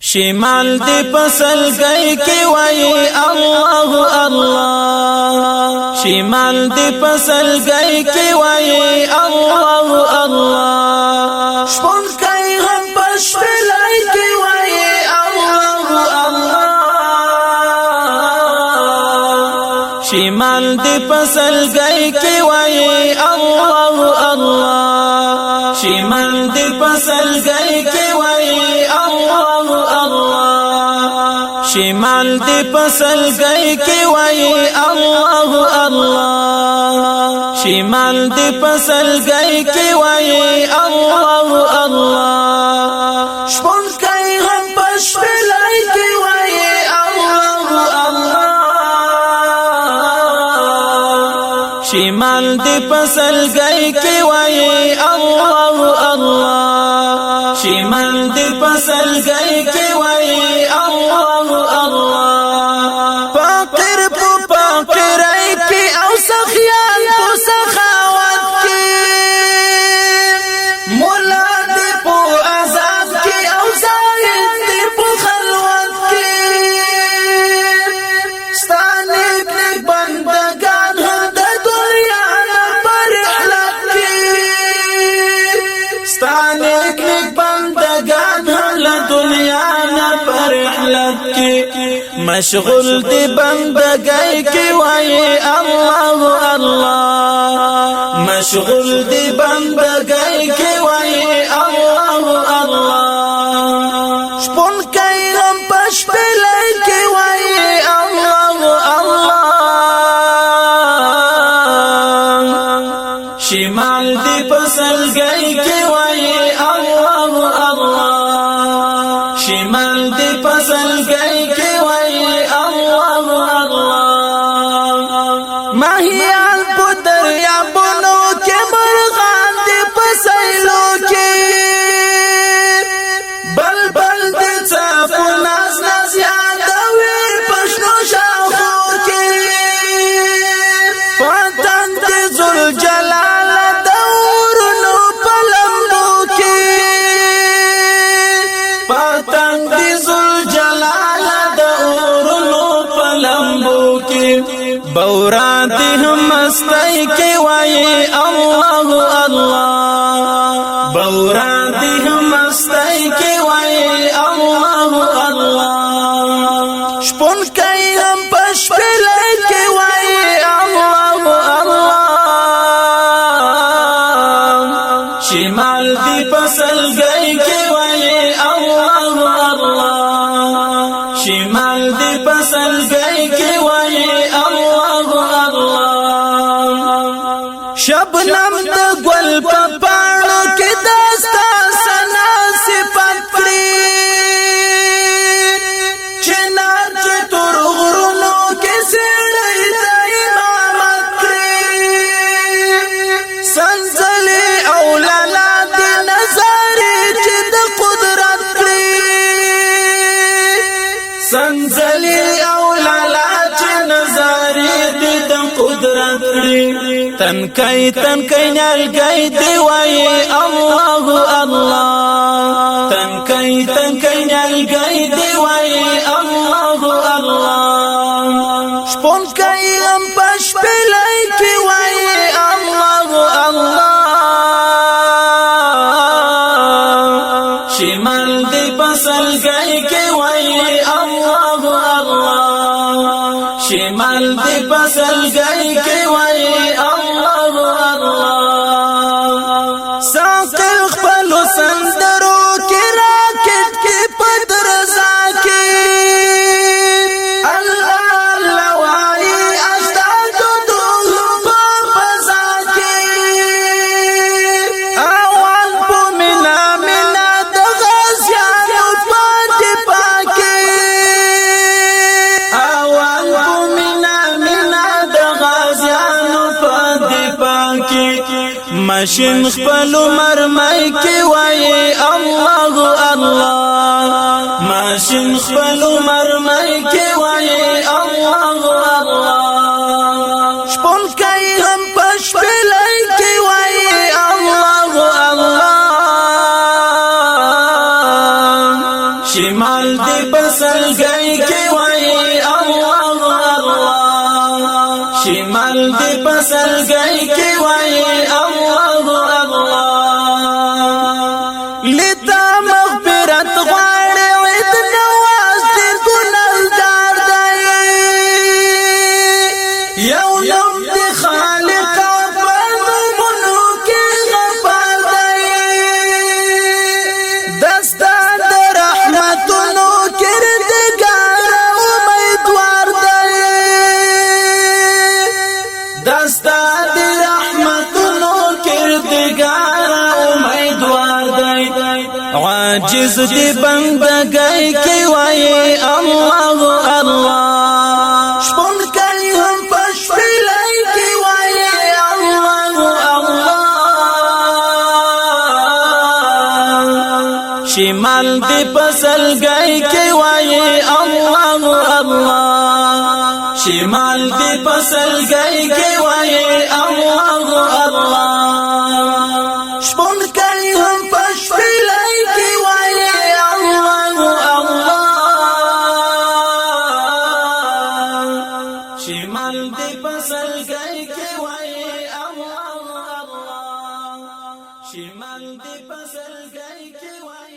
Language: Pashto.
شمال دی پسل گئی کی وای الله الله شمال دی پسل گئی کی وای الله الله شپون کای هم پشپلای کی وای الله الله شمال دی پسل گئی کی وای الله الله شمال دی پسل گئی کی وای الله شمال دی پسل گئی کی وای الله الله شمال دی پسل گئی کی وای الله الله شپون کای هم پشپلای کی وای الله الله شمال دی پسل گئی کی وای الله الله شمال دی پسل گئی کی وای الله الله فقر پو فقرای کی او سخیان پو سخاوت کی مولا دی پو عذاب کی او زاہد دی پو خلوت کی ستانیک نیک بندگان هم دا دنیا نا پر احلت کی ستانیک نیک بندگان هم لدنیا نا پر احلت کی مشغول دی بندگی کی وای الله الله مشغول دی بندگی کی وای الله الله شپون کای هم پشپلای کی وای الله الله شمال دی پسل گئی کی وای الله الله شمال دی پسل گئی کی وای الله الله ماهیان پو دریابونو کې مرغان دی پسیلو کې بلبل دی څاپو ناز ناز یادوي پښنو شاخو کې پتنګ دی ذل جلال دورونو پلمبو کې پتنګ دی ذل جلال د اورونو پلمبو کې بورا دی هم مستی کی وای الله الله بورا دی هم مستی کی وای الله الله شپون کای هم پشپلای کې وای الله الله شمال دی پسل گئی کی وای الله الله شمال دی پسل گئی کی وای الله الله شبنم د ګل په پاڼو کې داستا سنا صفات کړی چنار چې تور غرونو کې سړی د امامت کړی سنزلي او لالا د نظارې چې د قدرت کړی سنزلی او لالا چې نظارې دې د قدرت کړې تنکای تنکای نلګای دی وای الله الله تنکای تنکای نلګای دی وای الله الله شپون کای هم پشپلای کې وای الله الله شمال دی پسل گئی کی وای الله الله شمال دی پسل گئی کی وای الله الله ساقل خپل سندرو کې راکټ کې پدرزا کې الله الله وای استاد دوه په فضا کې اول په مینا مینا د غازیانو پاتې پاکي اول په مینا مینا د غازیانو په دی پاکي ماشین خپل مرمای کی وای الله الله ماشین خپل مرمای کی وای الله الله شپون کای هم پشپلای کې وای الله الله شمال دی پسل گئی کی وای الله الله شمال دی پسل گئی کی وای الله الله لتا مغفرت غواړي عید نواز دې ګناهګار دی یو نوم دی خالق منو کې غفار دی دستا د رحمتونو کردګار امیدوار دی دستا دی رحمتونو کردگار امیدوار دی عاجز دی بندگی کی وای الله الله شپون کوي هم پښپلای کی وای الله الله شمال دی پسل گئی کی وای الله الله شمال دی پسل گئی کی وای الله الله شپون کوي هم پښپلای کی وای الله الله شمال دی پسل گئی کی وای الله الله شمال دی پسل گئی کی وای